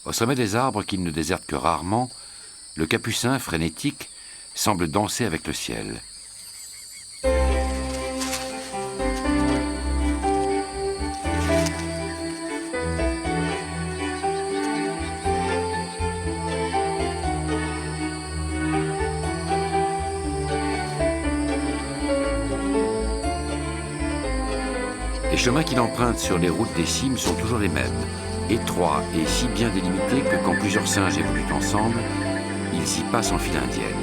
Au sommet des arbres qu'il ne déserte que rarement, le capucin, frénétique, semble danser avec le ciel. Les chemins qu'il emprunte sur les routes des cimes sont toujours les mêmes, étroits et si bien délimités que quand plusieurs singes évoluent ensemble, ils y passent en file indienne.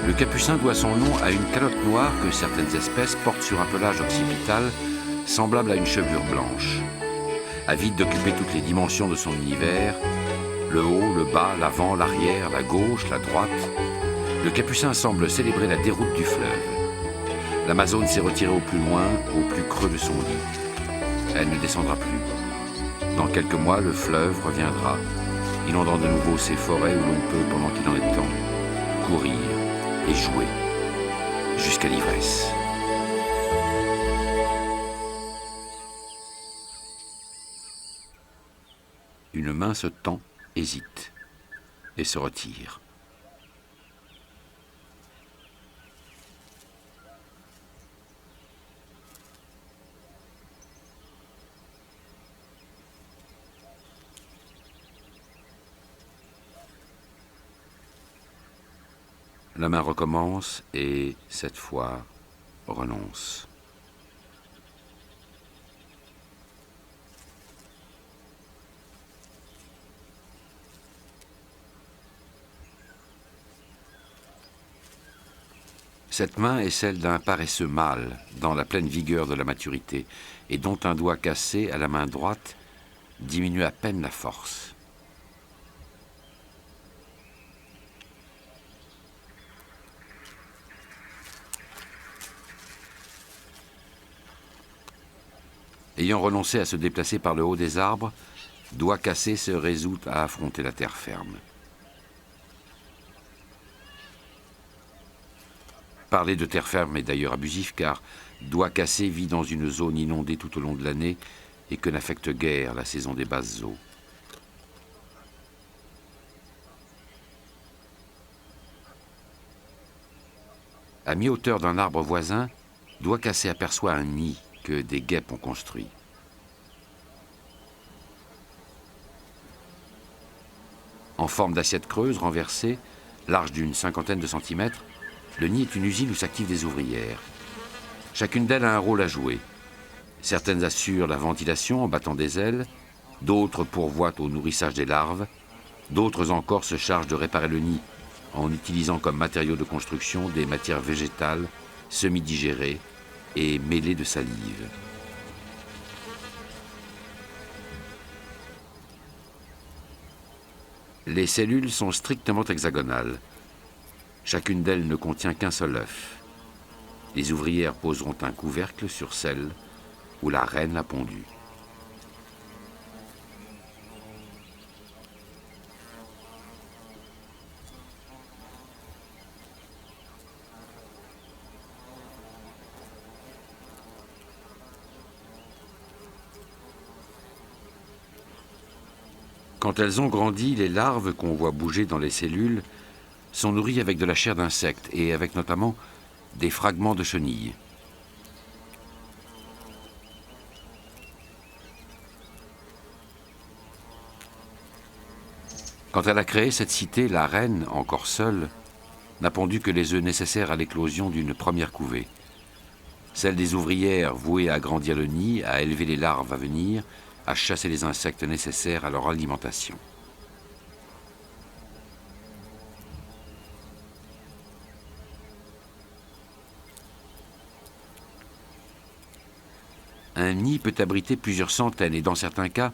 Le capucin doit son nom à une calotte noire que certaines espèces portent sur un pelage occipital semblable à une chevelure blanche. Avide d'occuper toutes les dimensions de son univers, le haut, le bas, l'avant, l'arrière, la gauche, la droite, le capucin semble célébrer la déroute du fleuve. L'Amazone s'est retirée au plus loin, au plus creux de son lit. Elle ne descendra plus. Dans quelques mois, le fleuve reviendra, inondant de nouveau ces forêts où l'on peut, pendant qu'il en est temps, courir et jouer jusqu'à l'ivresse. Une main se tend, hésite et se retire. La main recommence et, cette fois, renonce. Cette main est celle d'un paresseux mâle, dans la pleine vigueur de la maturité, et dont un doigt cassé à la main droite diminue à peine la force. Ayant renoncé à se déplacer par le haut des arbres, doigt cassé se résout à affronter la terre ferme. Parler de terre ferme est d'ailleurs abusif car doigt cassé vit dans une zone inondée tout au long de l'année et que n'affecte guère la saison des basses eaux. À mi-hauteur d'un arbre voisin, doigt cassé aperçoit un nid que des guêpes ont construit. En forme d'assiette creuse renversée, large d'une cinquantaine de centimètres, le nid est une usine où s'activent des ouvrières. Chacune d'elles a un rôle à jouer. Certaines assurent la ventilation en battant des ailes, d'autres pourvoient au nourrissage des larves, d'autres encore se chargent de réparer le nid en utilisant comme matériaux de construction des matières végétales, semi-digérées et mêlées de salive. Les cellules sont strictement hexagonales. Chacune d'elles ne contient qu'un seul œuf. Les ouvrières poseront un couvercle sur celle où la reine a pondu. Quand elles ont grandi, les larves qu'on voit bouger dans les cellules sont nourries avec de la chair d'insectes et avec notamment des fragments de chenilles. Quand elle a créé cette cité, la reine, encore seule, n'a pondu que les œufs nécessaires à l'éclosion d'une première couvée. Celle des ouvrières vouées à agrandir le nid, à élever les larves à venir, à chasser les insectes nécessaires à leur alimentation. Un nid peut abriter plusieurs centaines et dans certains cas,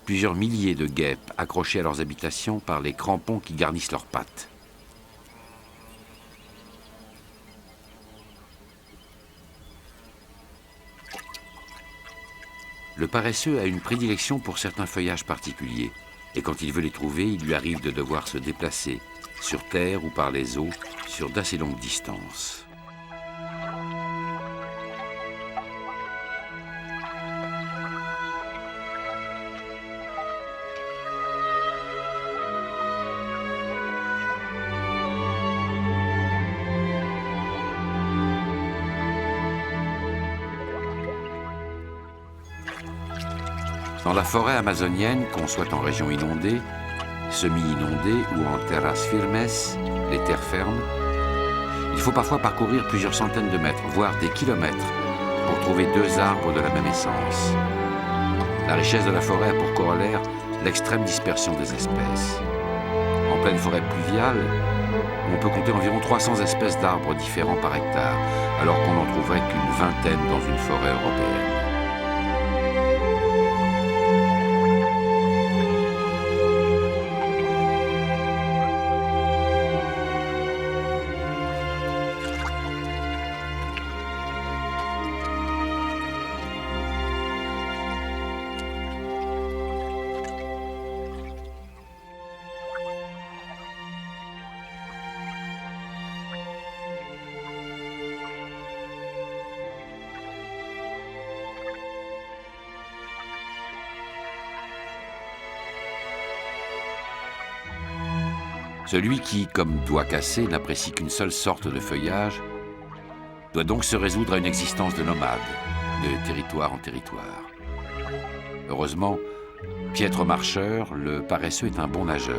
plusieurs milliers de guêpes accrochées à leurs habitations par les crampons qui garnissent leurs pattes. Le paresseux a une prédilection pour certains feuillages particuliers, et quand il veut les trouver, il lui arrive de devoir se déplacer, sur terre ou par les eaux, sur d'assez longues distances. Dans la forêt amazonienne, qu'on soit en région inondée, semi-inondée ou en terras firmes, les terres fermes, il faut parfois parcourir plusieurs centaines de mètres, voire des kilomètres, pour trouver deux arbres de la même essence. La richesse de la forêt a pour corollaire l'extrême dispersion des espèces. En pleine forêt pluviale, on peut compter environ 300 espèces d'arbres différents par hectare, alors qu'on n'en trouverait qu'une vingtaine dans une forêt européenne. Celui qui, comme doigt cassé, n'apprécie qu'une seule sorte de feuillage, doit donc se résoudre à une existence de nomade, de territoire en territoire. Heureusement, piètre marcheur, le paresseux est un bon nageur,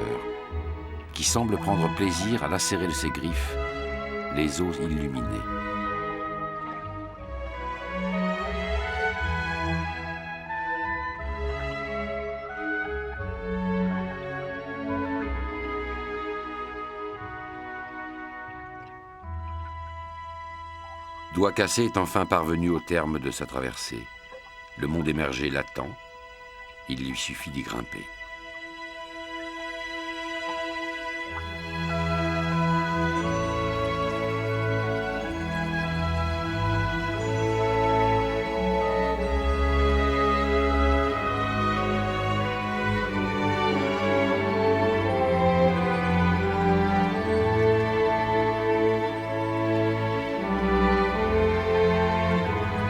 qui semble prendre plaisir à lacérer de ses griffes les eaux illuminées. Doigt cassé est enfin parvenu au terme de sa traversée. Le monde émergé l'attend. Il lui suffit d'y grimper.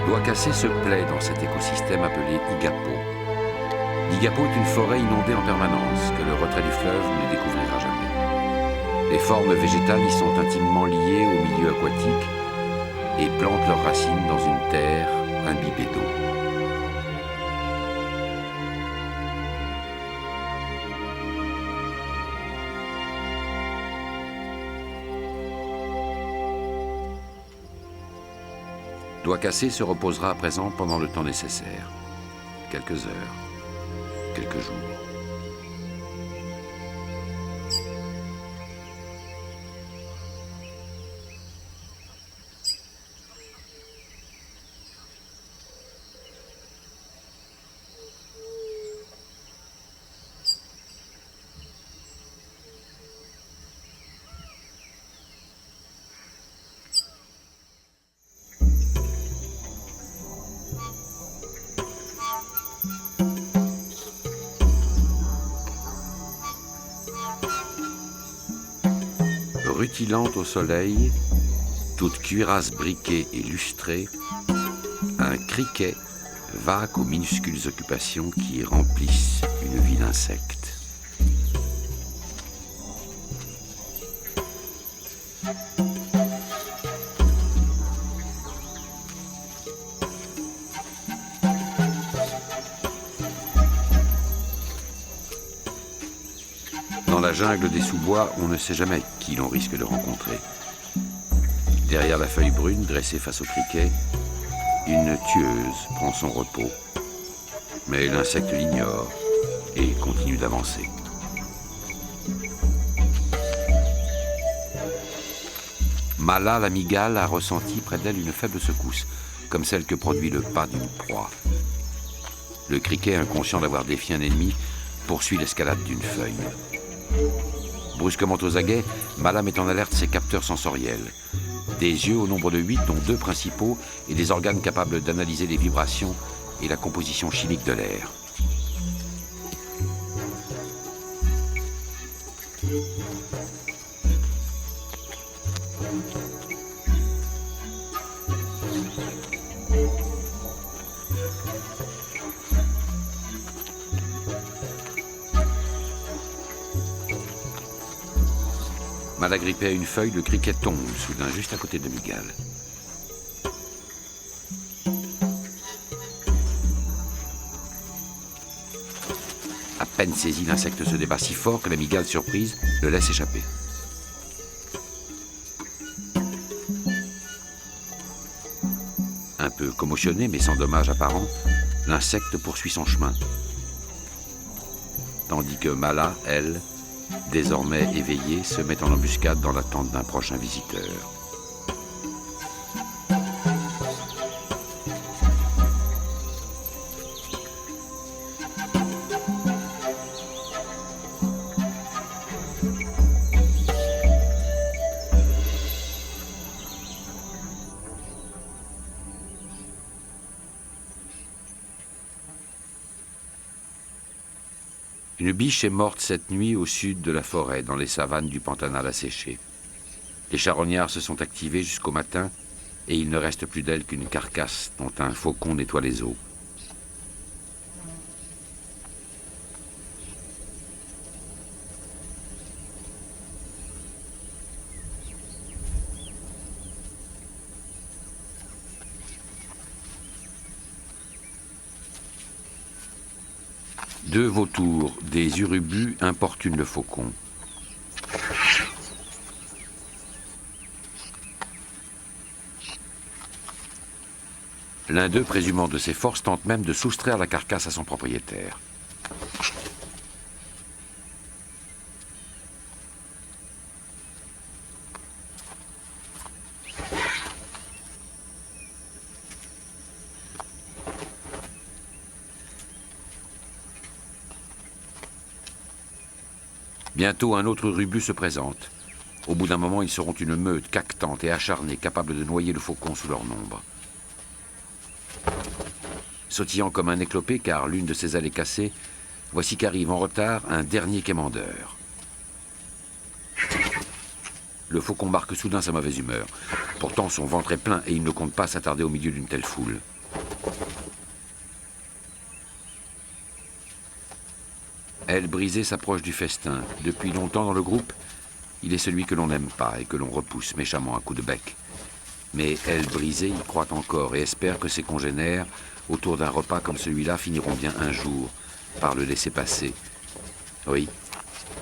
Doigt cassé se plaît dans cet écosystème appelé Igapo. L'Igapo est une forêt inondée en permanence, que le retrait du fleuve ne découvrira jamais. Les formes végétales y sont intimement liées au milieu aquatique et plantent leurs racines dans une terre imbibée d'eau. Doigt cassé se reposera à présent pendant le temps nécessaire. Quelques heures, quelques jours. Rutilante au soleil, toute cuirasse briquée et lustrée, un criquet vaque aux minuscules occupations qui remplissent une vie d'insecte. Dans la jungle des sous-bois, on ne sait jamais qui l'on risque de rencontrer. Derrière la feuille brune, dressée face au criquet, une tueuse prend son repos. Mais l'insecte l'ignore et continue d'avancer. Mala, la mygale, a ressenti près d'elle une faible secousse, comme celle que produit le pas d'une proie. Le criquet, inconscient d'avoir défié un ennemi, poursuit l'escalade d'une feuille. Brusquement aux aguets, Mala met en alerte ses capteurs sensoriels. Des yeux au nombre de 8, dont 2 principaux, et des organes capables d'analyser les vibrations et la composition chimique de l'air. Mal agrippé à une feuille, le criquet tombe soudain juste à côté de Mygale. À peine saisi, l'insecte se débat si fort que la Mygale, surprise, le laisse échapper. Un peu commotionné, mais sans dommage apparent, l'insecte poursuit son chemin. Tandis que Mala, elle, désormais éveillée, se met en embuscade dans l'attente d'un prochain visiteur. Une biche est morte cette nuit au sud de la forêt, dans les savanes du Pantanal asséché. Les charognards se sont activés jusqu'au matin et il ne reste plus d'elle qu'une carcasse dont un faucon nettoie les os. Deux vautours, des urubus, importunent le faucon. L'un d'eux, présumant de ses forces, tente même de soustraire la carcasse à son propriétaire. Bientôt, un autre urubus se présente. Au bout d'un moment, ils seront une meute caquetante et acharnée, capable de noyer le faucon sous leur nombre. Sautillant comme un éclopé, car l'une de ses ailes est cassée, voici qu'arrive en retard un dernier quémandeur. Le faucon marque soudain sa mauvaise humeur. Pourtant, son ventre est plein et il ne compte pas s'attarder au milieu d'une telle foule. Aile brisée s'approche du festin. Depuis longtemps dans le groupe, il est celui que l'on n'aime pas et que l'on repousse méchamment à coups de bec. Mais Aile brisée y croit encore et espère que ses congénères, autour d'un repas comme celui-là, finiront bien un jour par le laisser passer. Oui,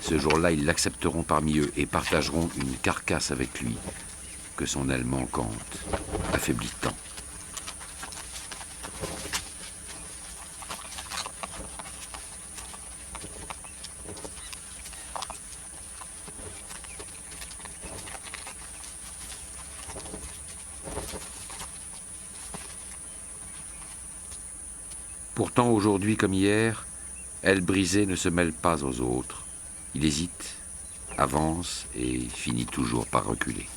ce jour-là, ils l'accepteront parmi eux et partageront une carcasse avec lui, que son aile manquante affaiblit tant. Pourtant, aujourd'hui comme hier, Aile brisée ne se mêle pas aux autres. Il hésite, avance et finit toujours par reculer.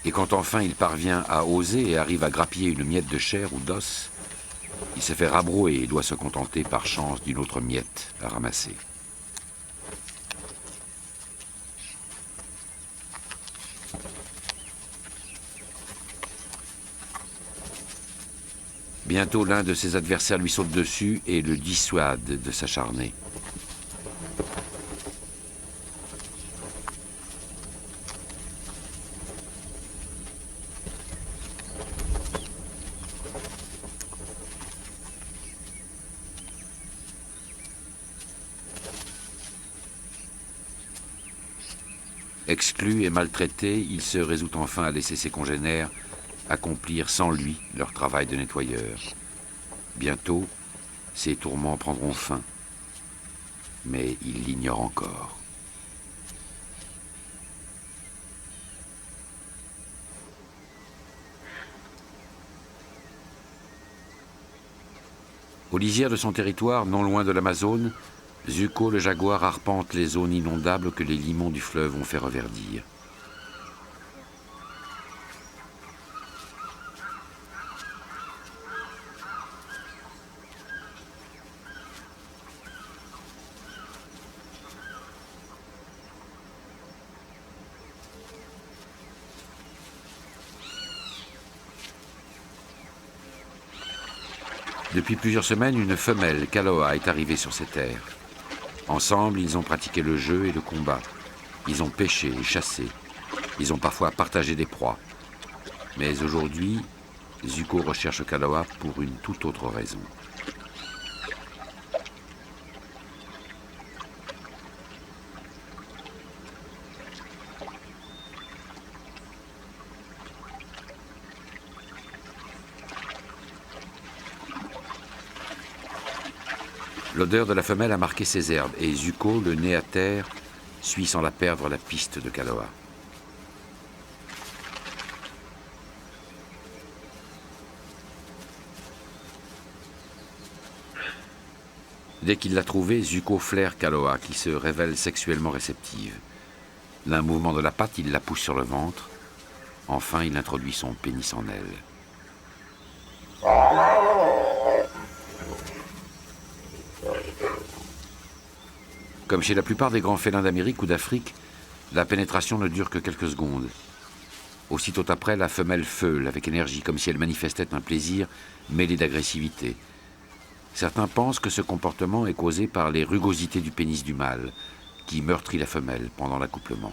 Et quand enfin il parvient à oser et arrive à grappiller une miette de chair ou d'os, il se fait rabrouer et doit se contenter par chance d'une autre miette à ramasser. Bientôt l'un de ses adversaires lui saute dessus et le dissuade de s'acharner. Exclu et maltraité, il se résout enfin à laisser ses congénères accomplir sans lui leur travail de nettoyeur. Bientôt, ses tourments prendront fin, mais il l'ignore encore. Aux lisières de son territoire, non loin de l'Amazone, Zuko le jaguar arpente les zones inondables que les limons du fleuve ont fait reverdir. Depuis plusieurs semaines, une femelle, Kaloa, est arrivée sur ces terres. Ensemble, ils ont pratiqué le jeu et le combat. Ils ont pêché et chassé. Ils ont parfois partagé des proies. Mais aujourd'hui, Zuko recherche Kaloa pour une toute autre raison. L'odeur de la femelle a marqué ses herbes et Zuko, le nez à terre, suit sans la perdre la piste de Kaloa. Dès qu'il l'a trouvée, Zuko flaire Kaloa, qui se révèle sexuellement réceptive. D'un mouvement de la patte, il la pousse sur le ventre. Enfin, il introduit son pénis en elle. Comme chez la plupart des grands félins d'Amérique ou d'Afrique, la pénétration ne dure que quelques secondes. Aussitôt après, la femelle feule avec énergie, comme si elle manifestait un plaisir mêlé d'agressivité. Certains pensent que ce comportement est causé par les rugosités du pénis du mâle, qui meurtrit la femelle pendant l'accouplement.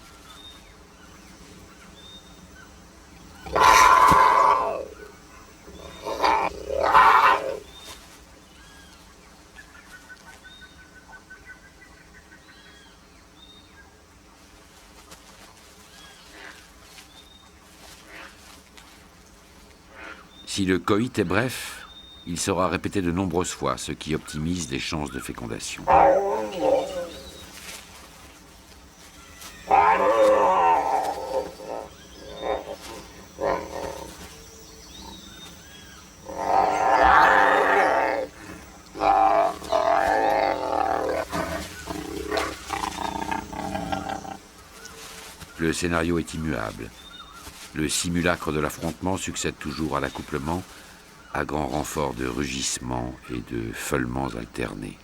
Si le coït est bref, il sera répété de nombreuses fois, ce qui optimise les chances de fécondation. Le scénario est immuable. Le simulacre de l'affrontement succède toujours à l'accouplement, à grand renfort de rugissements et de feulements alternés.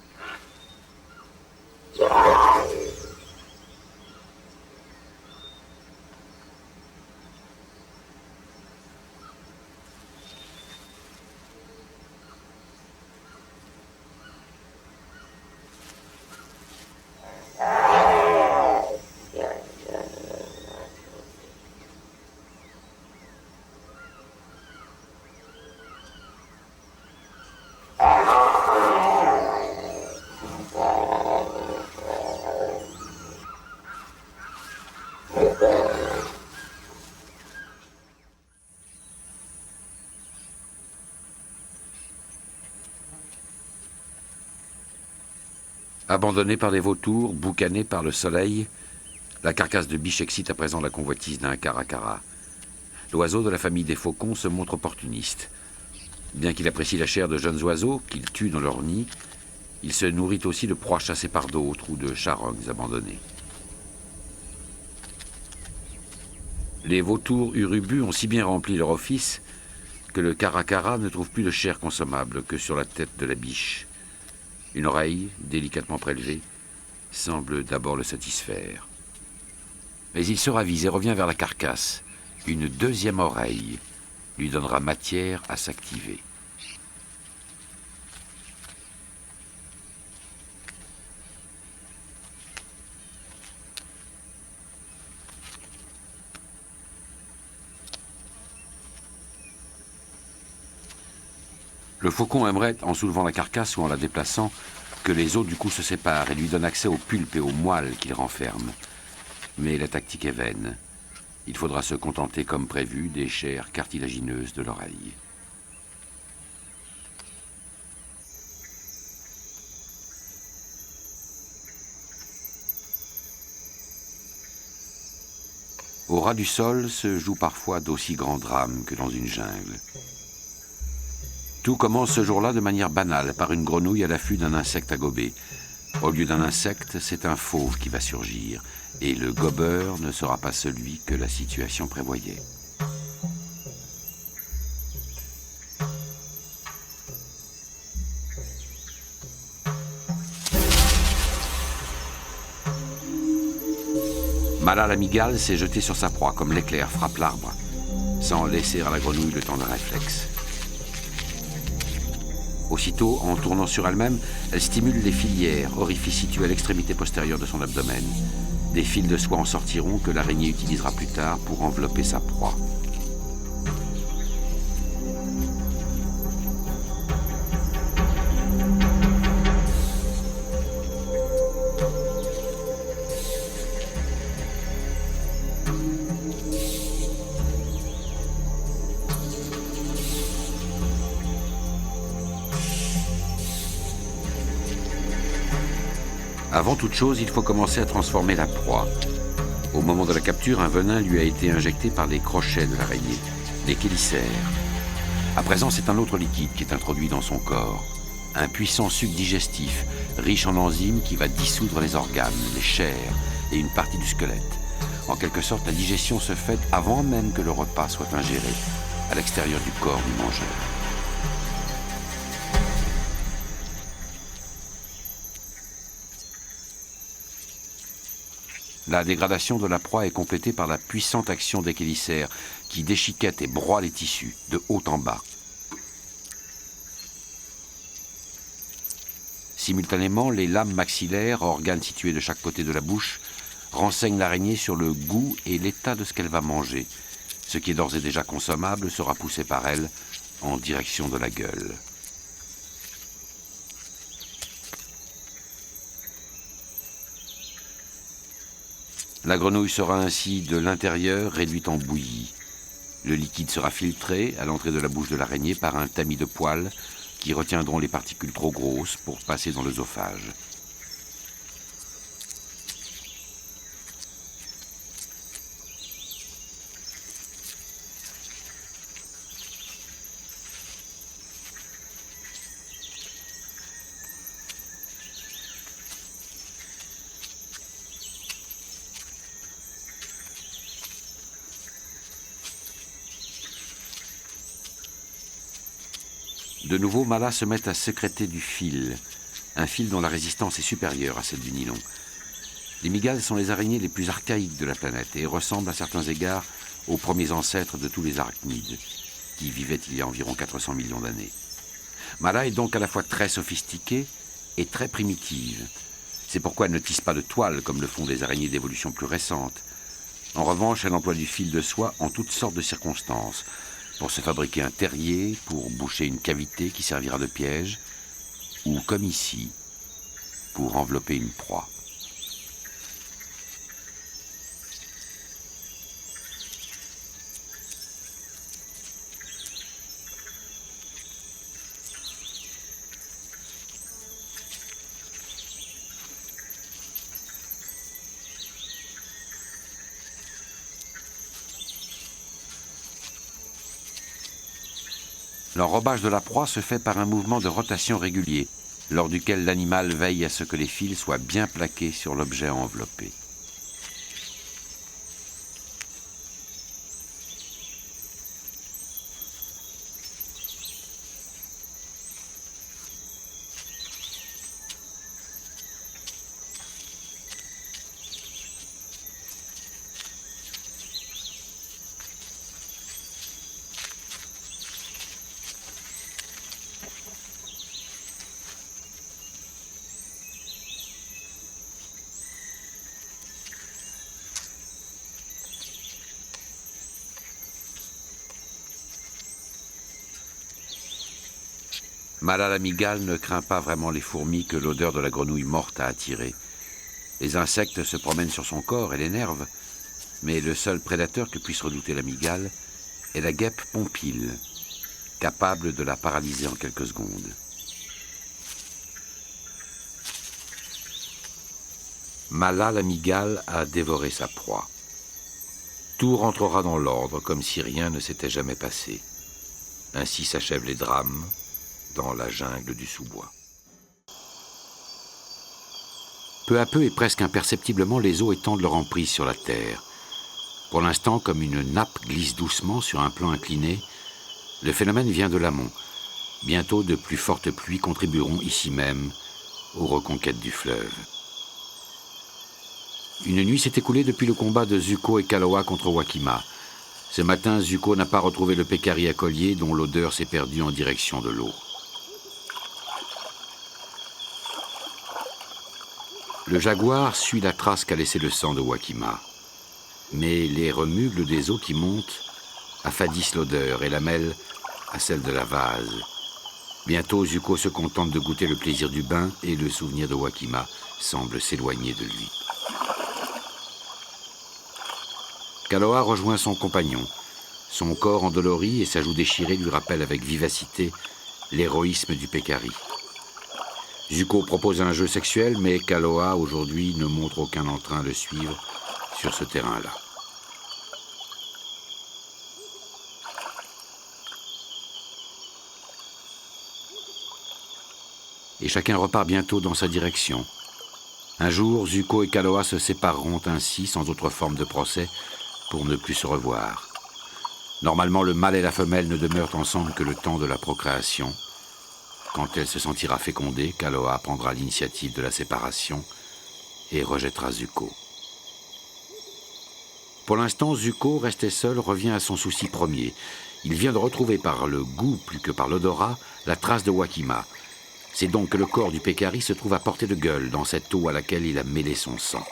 Abandonnée par les vautours, boucanée par le soleil, la carcasse de biche excite à présent la convoitise d'un caracara. L'oiseau de la famille des faucons se montre opportuniste. Bien qu'il apprécie la chair de jeunes oiseaux, qu'il tue dans leur nid, il se nourrit aussi de proies chassées par d'autres ou de charognes abandonnées. Les vautours urubus ont si bien rempli leur office que le caracara ne trouve plus de chair consommable que sur la tête de la biche. Une oreille, délicatement prélevée, semble d'abord le satisfaire. Mais il se ravise et revient vers la carcasse. Une deuxième oreille lui donnera matière à s'activer. Le faucon aimerait, en soulevant la carcasse ou en la déplaçant, que les os du cou se séparent et lui donnent accès aux pulpes et aux moelles qu'il renferme. Mais la tactique est vaine. Il faudra se contenter, comme prévu, des chairs cartilagineuses de l'oreille. Au ras du sol se joue parfois d'aussi grands drames que dans une jungle. Tout commence ce jour-là de manière banale, par une grenouille à l'affût d'un insecte à gober. Au lieu d'un insecte, c'est un fauve qui va surgir, et le gobeur ne sera pas celui que la situation prévoyait. Mala la mygale s'est jetée sur sa proie comme l'éclair frappe l'arbre, sans laisser à la grenouille le temps d'un réflexe. Aussitôt, en tournant sur elle-même, elle stimule les filières, orifices situés à l'extrémité postérieure de son abdomen. Des fils de soie en sortiront que l'araignée utilisera plus tard pour envelopper sa proie. Avant toute chose, il faut commencer à transformer la proie. Au moment de la capture, un venin lui a été injecté par les crochets de l'araignée, les chélicères. À présent, c'est un autre liquide qui est introduit dans son corps. Un puissant suc digestif, riche en enzymes qui va dissoudre les organes, les chairs et une partie du squelette. En quelque sorte, la digestion se fait avant même que le repas soit ingéré, à l'extérieur du corps du mangeur. La dégradation de la proie est complétée par la puissante action des chélicères qui déchiquettent et broient les tissus, de haut en bas. Simultanément, les lames maxillaires, organes situés de chaque côté de la bouche, renseignent l'araignée sur le goût et l'état de ce qu'elle va manger. Ce qui est d'ores et déjà consommable sera poussé par elle en direction de la gueule. La grenouille sera ainsi de l'intérieur réduite en bouillie. Le liquide sera filtré à l'entrée de la bouche de l'araignée par un tamis de poils qui retiendront les particules trop grosses pour passer dans l'œsophage. De nouveau, Mala se met à sécréter du fil, un fil dont la résistance est supérieure à celle du nylon. Les mygales sont les araignées les plus archaïques de la planète et ressemblent à certains égards aux premiers ancêtres de tous les arachnides, qui vivaient il y a environ 400 millions d'années. Mala est donc à la fois très sophistiquée et très primitive. C'est pourquoi elle ne tisse pas de toile comme le font des araignées d'évolution plus récente. En revanche, elle emploie du fil de soie en toutes sortes de circonstances, pour se fabriquer un terrier, pour boucher une cavité qui servira de piège, ou comme ici, pour envelopper une proie. L'enrobage de la proie se fait par un mouvement de rotation régulier, lors duquel l'animal veille à ce que les fils soient bien plaqués sur l'objet enveloppé. Mala la mygale ne craint pas vraiment les fourmis que l'odeur de la grenouille morte a attirées. Les insectes se promènent sur son corps et l'énervent, mais le seul prédateur que puisse redouter la mygale est la guêpe pompile, capable de la paralyser en quelques secondes. Mala la mygale a dévoré sa proie. Tout rentrera dans l'ordre comme si rien ne s'était jamais passé. Ainsi s'achèvent les drames, dans la jungle du sous-bois. Peu à peu et presque imperceptiblement, les eaux étendent leur emprise sur la terre. Pour l'instant, comme une nappe glisse doucement sur un plan incliné, le phénomène vient de l'amont. Bientôt, de plus fortes pluies contribueront ici même aux reconquêtes du fleuve. Une nuit s'est écoulée depuis le combat de Zuko et Kaloa contre Wakima. Ce matin, Zuko n'a pas retrouvé le pécari à collier dont l'odeur s'est perdue en direction de l'eau. Le jaguar suit la trace qu'a laissée le sang de Wakima. Mais les remugles des eaux qui montent affadissent l'odeur et la mêlent à celle de la vase. Bientôt, Zuko se contente de goûter le plaisir du bain et le souvenir de Wakima semble s'éloigner de lui. Kaloa rejoint son compagnon. Son corps endolori et sa joue déchirée lui rappellent avec vivacité l'héroïsme du pécari. Zuko propose un jeu sexuel, mais Kaloa, aujourd'hui, ne montre aucun entrain de suivre sur ce terrain-là. Et chacun repart bientôt dans sa direction. Un jour, Zuko et Kaloa se sépareront ainsi, sans autre forme de procès, pour ne plus se revoir. Normalement, le mâle et la femelle ne demeurent ensemble que le temps de la procréation. Quand elle se sentira fécondée, Kaloa prendra l'initiative de la séparation et rejettera Zuko. Pour l'instant, Zuko, resté seul, revient à son souci premier. Il vient de retrouver par le goût plus que par l'odorat la trace de Wakima. C'est donc que le corps du pécari se trouve à portée de gueule dans cette eau à laquelle il a mêlé son sang.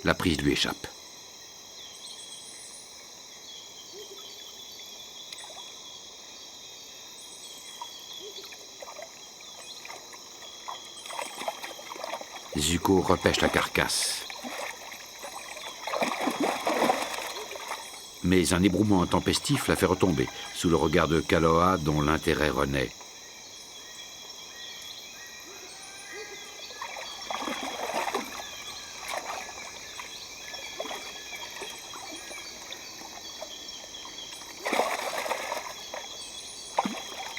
La prise lui échappe. Zuko repêche la carcasse. Mais un ébrouement intempestif la fait retomber, sous le regard de Kaloa dont l'intérêt renaît.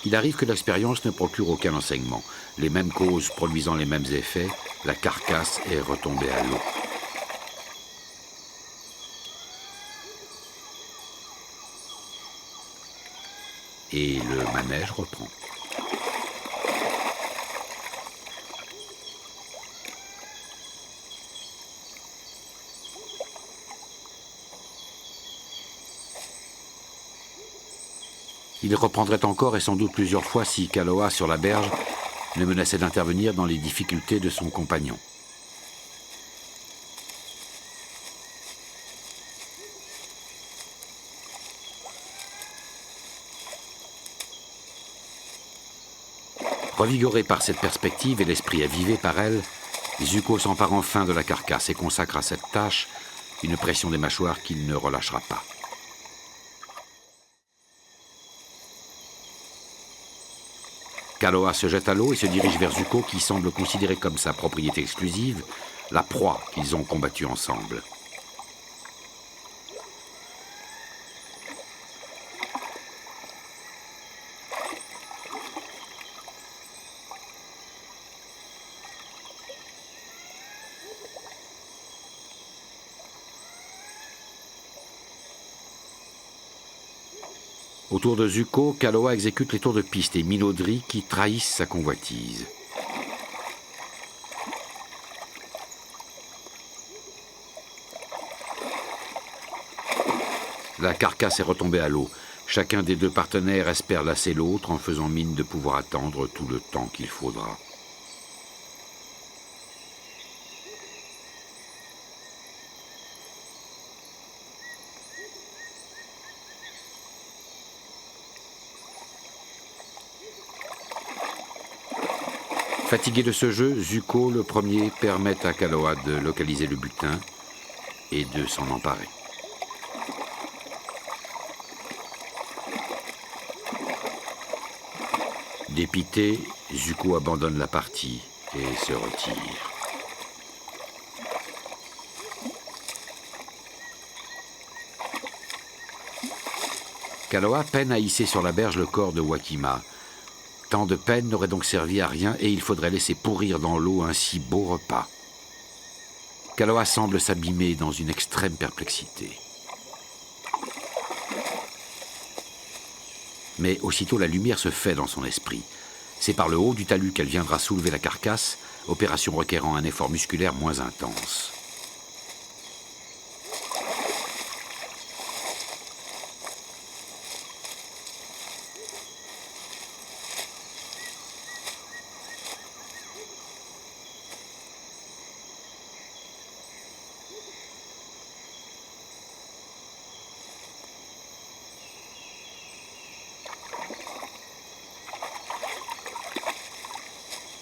Il arrive que l'expérience ne procure aucun enseignement. Les mêmes causes produisant les mêmes effets, la carcasse est retombée à l'eau. Et le manège reprend. Il reprendrait encore et sans doute plusieurs fois si Kaloa, sur la berge, ne menaçait d'intervenir dans les difficultés de son compagnon. Revigoré par cette perspective et l'esprit avivé par elle, Zuko s'empare enfin de la carcasse et consacre à cette tâche une pression des mâchoires qu'il ne relâchera pas. Kaloa se jette à l'eau et se dirige vers Zuko qui semble considérer comme sa propriété exclusive la proie qu'ils ont combattue ensemble. Autour de Zuko, Kaloa exécute les tours de piste et minauderies qui trahissent sa convoitise. La carcasse est retombée à l'eau. Chacun des deux partenaires espère lasser l'autre en faisant mine de pouvoir attendre tout le temps qu'il faudra. Fatigué de ce jeu, Zuko, le premier, permet à Kaloa de localiser le butin et de s'en emparer. Dépité, Zuko abandonne la partie et se retire. Kaloa peine à hisser sur la berge le corps de Wakima. Tant de peine n'aurait donc servi à rien et il faudrait laisser pourrir dans l'eau un si beau repas. Kaloa semble s'abîmer dans une extrême perplexité. Mais aussitôt la lumière se fait dans son esprit. C'est par le haut du talus qu'elle viendra soulever la carcasse, opération requérant un effort musculaire moins intense.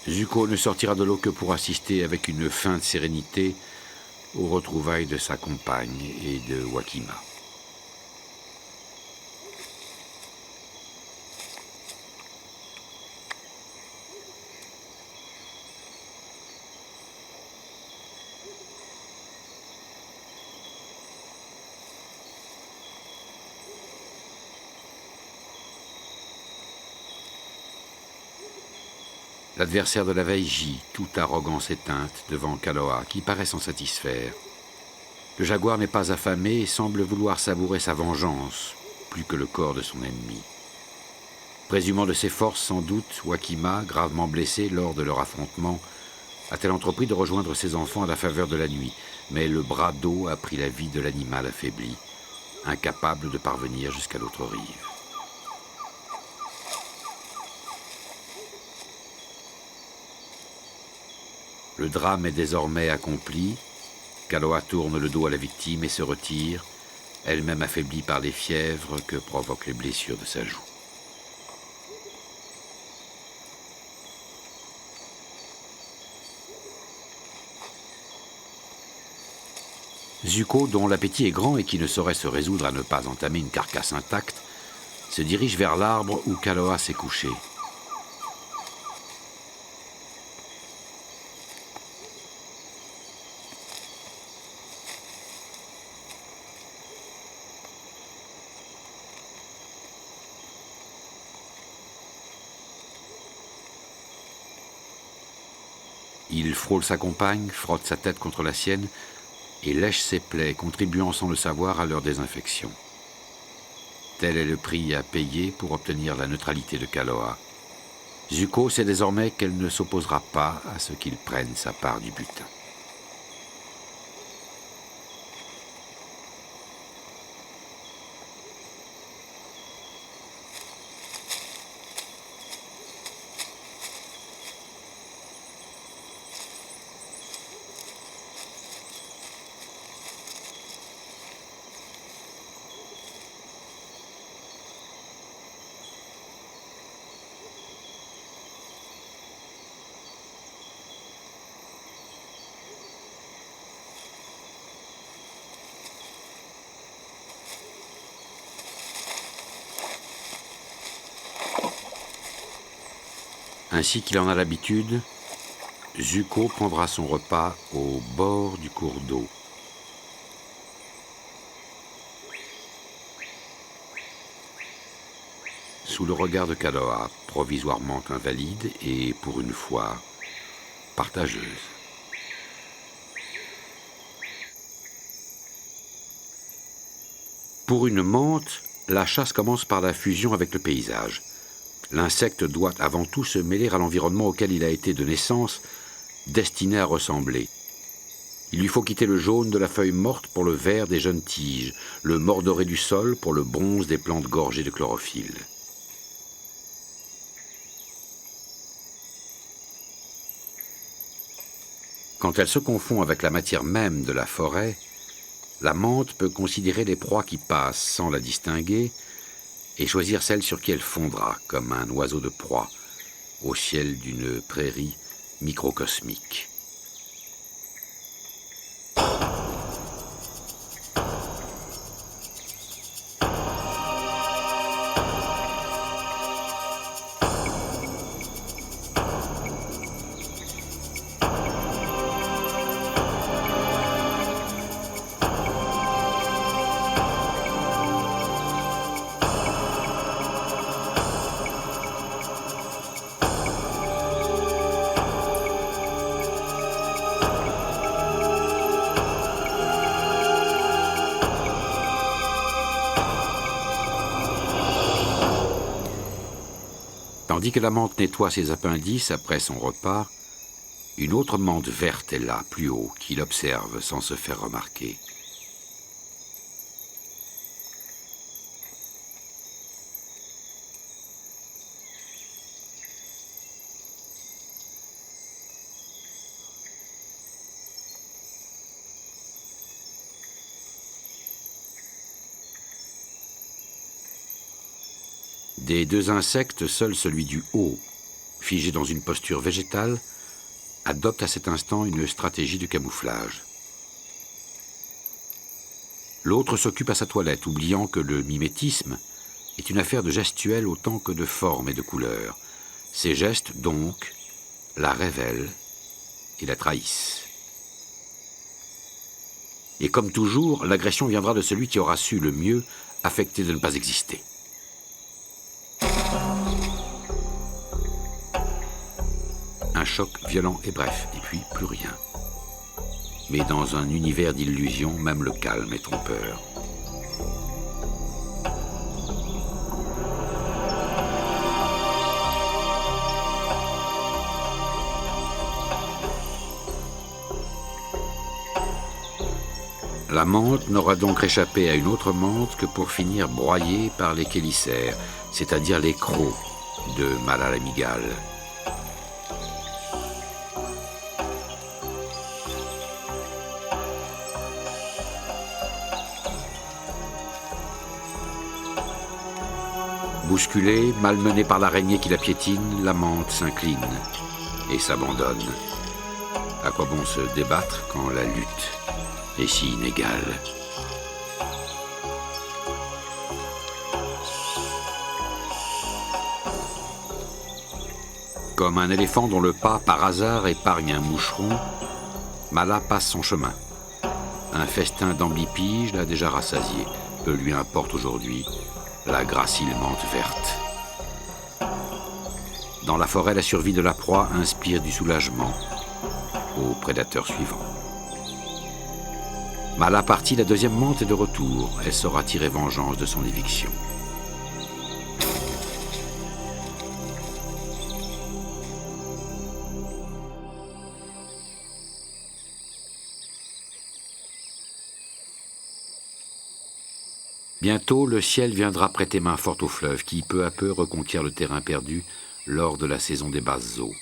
Zuko ne sortira de l'eau que pour assister avec une feinte sérénité aux retrouvailles de sa compagne et de Wakima. L'adversaire de la veille gît, toute arrogance éteinte, devant Kaloa, qui paraît s'en satisfaire. Le jaguar n'est pas affamé et semble vouloir savourer sa vengeance, plus que le corps de son ennemi. Présumant de ses forces, sans doute, Wakima, gravement blessée lors de leur affrontement, a-t-elle entrepris de rejoindre ses enfants à la faveur de la nuit, mais le bras d'eau a pris la vie de l'animal affaibli, incapable de parvenir jusqu'à l'autre rive. Le drame est désormais accompli. Kaloa tourne le dos à la victime et se retire, elle-même affaiblie par les fièvres que provoquent les blessures de sa joue. Zuko, dont l'appétit est grand et qui ne saurait se résoudre à ne pas entamer une carcasse intacte, se dirige vers l'arbre où Kaloa s'est couché. Il frôle sa compagne, frotte sa tête contre la sienne et lèche ses plaies, contribuant sans le savoir à leur désinfection. Tel est le prix à payer pour obtenir la neutralité de Kaloa. Zuko sait désormais qu'elle ne s'opposera pas à ce qu'il prenne sa part du butin. Ainsi qu'il en a l'habitude, Zuko prendra son repas au bord du cours d'eau. Sous le regard de Kaloa, provisoirement invalide et, pour une fois, partageuse. Pour une mante, la chasse commence par la fusion avec le paysage. L'insecte doit avant tout se mêler à l'environnement auquel il a été de naissance destiné à ressembler. Il lui faut quitter le jaune de la feuille morte pour le vert des jeunes tiges, le mordoré du sol pour le bronze des plantes gorgées de chlorophylle. Quand elle se confond avec la matière même de la forêt, la mante peut considérer les proies qui passent sans la distinguer et choisir celle sur qui elle fondra, comme un oiseau de proie, au ciel d'une prairie microcosmique. Tandis que la mante nettoie ses appendices après son repas, une autre mante verte est là, plus haut, qui l'observe sans se faire remarquer. Des deux insectes, seul celui du haut, figé dans une posture végétale, adopte à cet instant une stratégie de camouflage. L'autre s'occupe à sa toilette, oubliant que le mimétisme est une affaire de gestuelle autant que de forme et de couleur. Ces gestes, donc, la révèlent et la trahissent. Et comme toujours, l'agression viendra de celui qui aura su le mieux affecter de ne pas exister. Un choc violent et bref, et puis plus rien. Mais dans un univers d'illusions, même le calme est trompeur. La mante n'aura donc réchappé à une autre mante que pour finir broyée par les chélicères, c'est-à-dire les crocs de Malalamigale. Bousculée, malmenée par l'araignée qui la piétine, la mante s'incline et s'abandonne. À quoi bon se débattre quand la lutte est si inégale? Comme un éléphant dont le pas, par hasard, épargne un moucheron, Mala passe son chemin. Un festin d'ambipige l'a déjà rassasié. Peu lui importe aujourd'hui la gracile mante verte. Dans la forêt, la survie de la proie inspire du soulagement au prédateur suivant. Mala partie, la deuxième mante est de retour. Elle saura tirer vengeance de son éviction. Bientôt, le ciel viendra prêter main forte au fleuve qui, peu à peu, reconquiert le terrain perdu lors de la saison des basses eaux.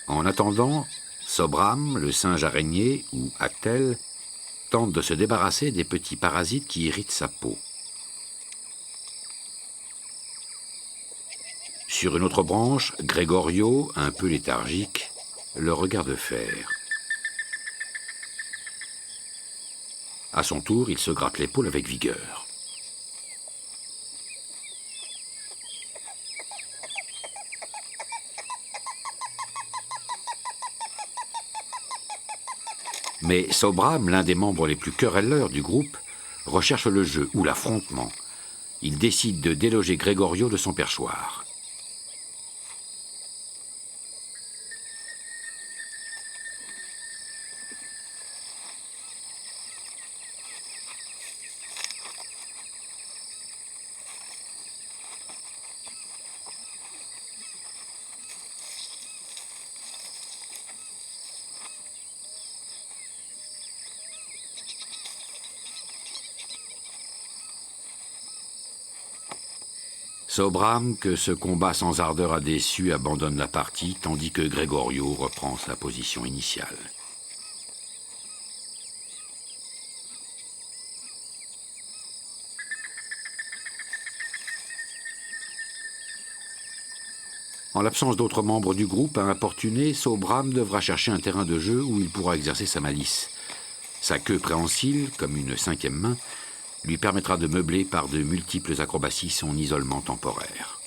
En attendant, Sobram, le singe araignée, ou Actel, tente de se débarrasser des petits parasites qui irritent sa peau. Sur une autre branche, Gregorio, un peu léthargique, le regarde faire. À son tour, il se gratte l'épaule avec vigueur. Mais Sobram, l'un des membres les plus querelleurs du groupe, recherche le jeu ou l'affrontement. Il décide de déloger Gregorio de son perchoir. Sobram, que ce combat sans ardeur a déçu, abandonne la partie, tandis que Gregorio reprend sa position initiale. En l'absence d'autres membres du groupe à importuner, Sobram devra chercher un terrain de jeu où il pourra exercer sa malice. Sa queue préhensile, comme une cinquième main, lui permettra de meubler par de multiples acrobaties son isolement temporaire.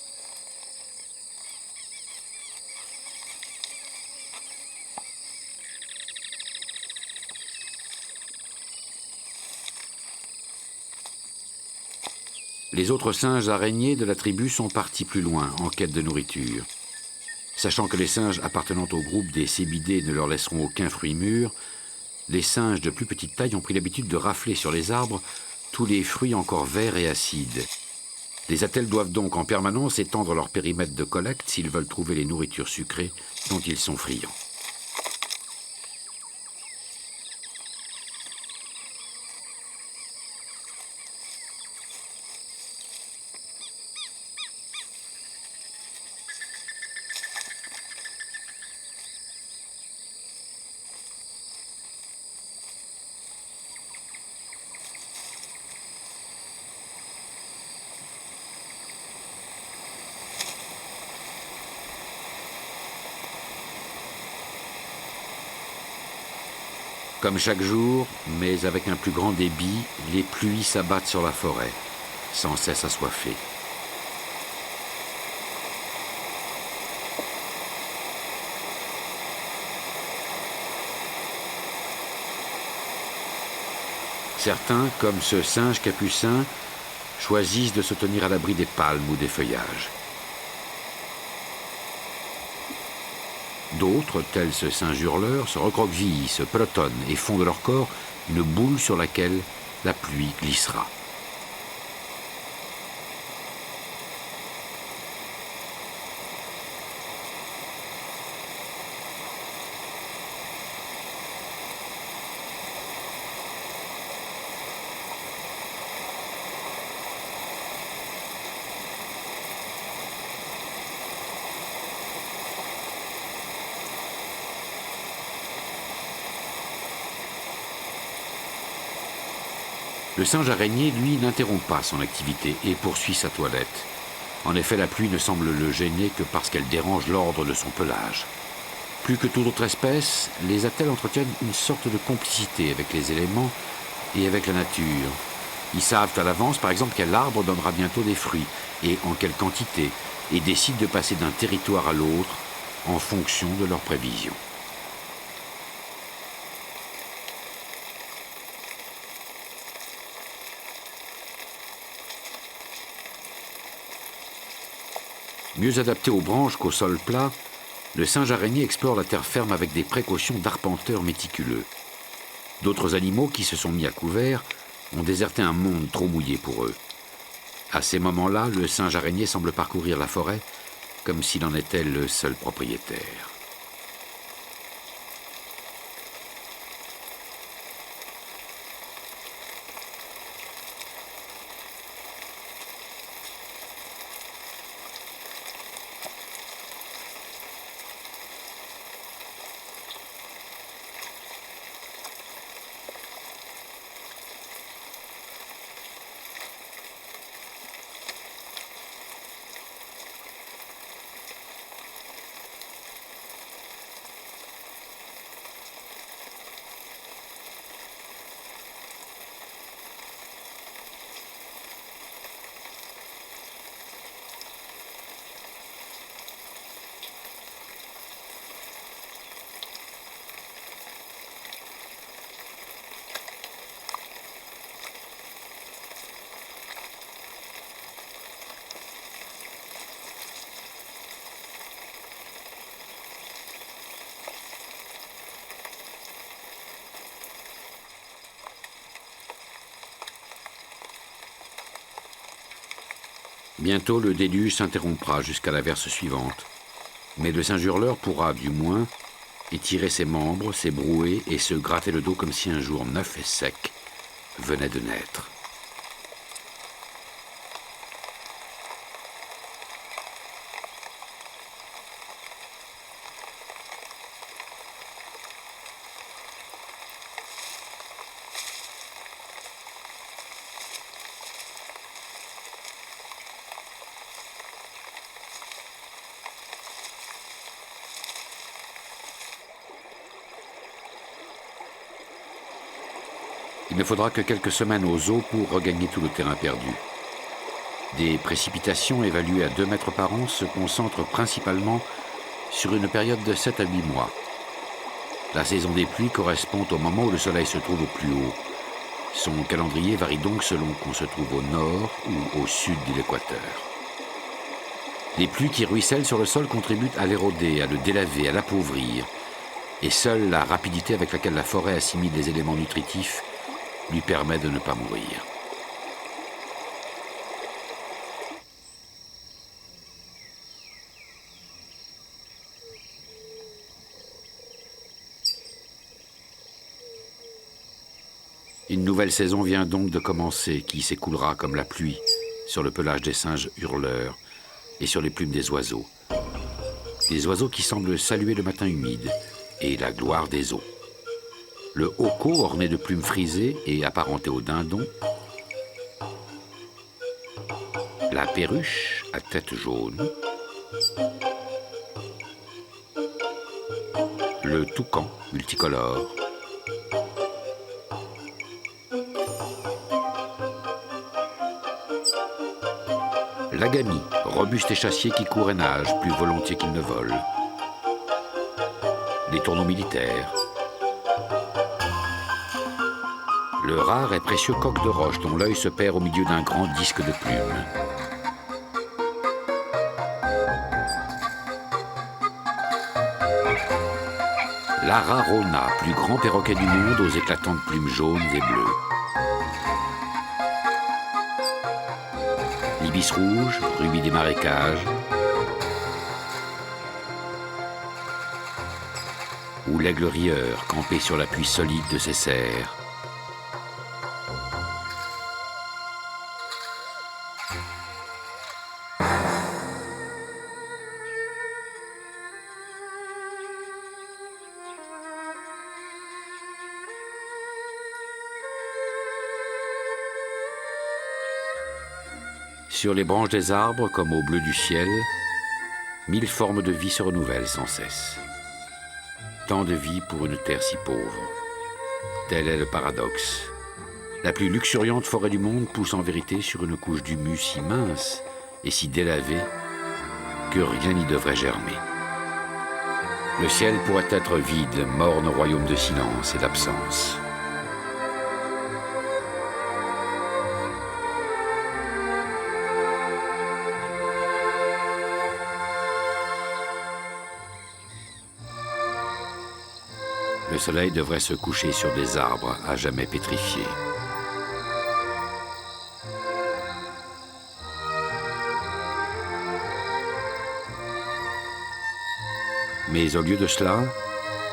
Les autres singes araignées de la tribu sont partis plus loin, en quête de nourriture. Sachant que les singes appartenant au groupe des Cébidés ne leur laisseront aucun fruit mûr, les singes de plus petite taille ont pris l'habitude de rafler sur les arbres tous les fruits encore verts et acides. Les attelles doivent donc en permanence étendre leur périmètre de collecte s'ils veulent trouver les nourritures sucrées dont ils sont friands. Comme chaque jour, mais avec un plus grand débit, les pluies s'abattent sur la forêt, sans cesse assoiffée. Certains, comme ce singe capucin, choisissent de se tenir à l'abri des palmes ou des feuillages. D'autres, tels ce singe hurleur, se recroquevillent, se pelotonnent et font de leur corps une boule sur laquelle la pluie glissera. Le singe araignée, lui, n'interrompt pas son activité et poursuit sa toilette. En effet, la pluie ne semble le gêner que parce qu'elle dérange l'ordre de son pelage. Plus que toute autre espèce, les attelles entretiennent une sorte de complicité avec les éléments et avec la nature. Ils savent à l'avance, par exemple, quel arbre donnera bientôt des fruits et en quelle quantité, et décident de passer d'un territoire à l'autre en fonction de leurs prévisions. Mieux adapté aux branches qu'au sol plat, le singe araignée explore la terre ferme avec des précautions d'arpenteur méticuleux. D'autres animaux qui se sont mis à couvert ont déserté un monde trop mouillé pour eux. À ces moments-là, le singe araignée semble parcourir la forêt comme s'il en était le seul propriétaire. Bientôt, le déluge s'interrompra jusqu'à l'averse suivante. Mais le singe hurleur pourra, du moins, étirer ses membres, s'ébrouer et se gratter le dos comme si un jour neuf et sec venait de naître. Il ne faudra que quelques semaines aux eaux pour regagner tout le terrain perdu. Des précipitations évaluées à 2 mètres par an se concentrent principalement sur une période de 7 à 8 mois. La saison des pluies correspond au moment où le soleil se trouve au plus haut. Son calendrier varie donc selon qu'on se trouve au nord ou au sud de l'équateur. Les pluies qui ruissellent sur le sol contribuent à l'éroder, à le délaver, à l'appauvrir. Et seule la rapidité avec laquelle la forêt assimile les éléments nutritifs lui permet de ne pas mourir. Une nouvelle saison vient donc de commencer, qui s'écoulera comme la pluie sur le pelage des singes hurleurs et sur les plumes des oiseaux. Des oiseaux qui semblent saluer le matin humide et la gloire des eaux. Le hocco, orné de plumes frisées et apparenté au dindon. La perruche à tête jaune. Le toucan multicolore. L'agami, robuste échassier qui court et nage plus volontiers qu'il ne vole. Les tourneaux militaires. Le rare et précieux coq de roche dont l'œil se perd au milieu d'un grand disque de plumes. L'Ararona, plus grand perroquet du monde aux éclatantes plumes jaunes et bleues. L'ibis rouge, rubis des marécages. Ou l'aigle rieur, campé sur l'appui solide de ses serres. Sur les branches des arbres, comme au bleu du ciel, 1000 formes de vie se renouvellent sans cesse. Tant de vie pour une terre si pauvre. Tel est le paradoxe. La plus luxuriante forêt du monde pousse en vérité sur une couche d'humus si mince et si délavée que rien n'y devrait germer. Le ciel pourrait être vide, morne royaume de silence et d'absence. Le soleil devrait se coucher sur des arbres à jamais pétrifiés. Mais au lieu de cela,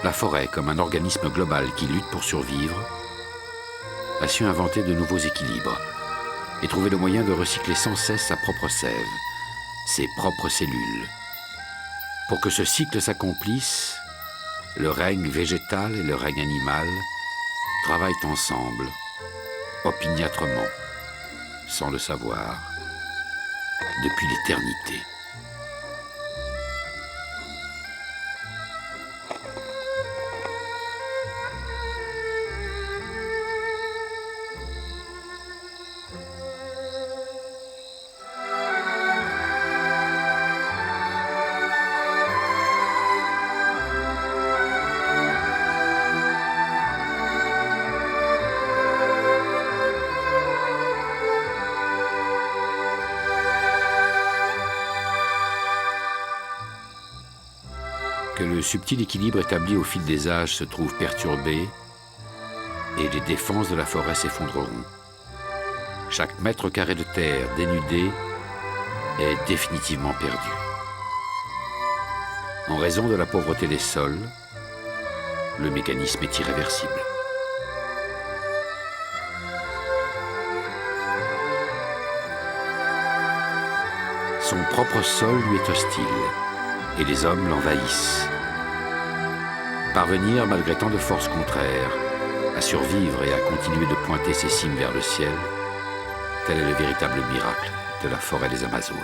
la forêt, comme un organisme global qui lutte pour survivre, a su inventer de nouveaux équilibres et trouver le moyen de recycler sans cesse sa propre sève, ses propres cellules. Pour que ce cycle s'accomplisse, le règne végétal et le règne animal travaillent ensemble, opiniâtrement, sans le savoir, depuis l'éternité. Que le subtil équilibre établi au fil des âges se trouve perturbé et les défenses de la forêt s'effondreront. Chaque mètre carré de terre dénudé est définitivement perdu. En raison de la pauvreté des sols, le mécanisme est irréversible. Son propre sol lui est hostile et les hommes l'envahissent. Parvenir, malgré tant de forces contraires, à survivre et à continuer de pointer ses cimes vers le ciel, tel est le véritable miracle de la forêt des Amazones.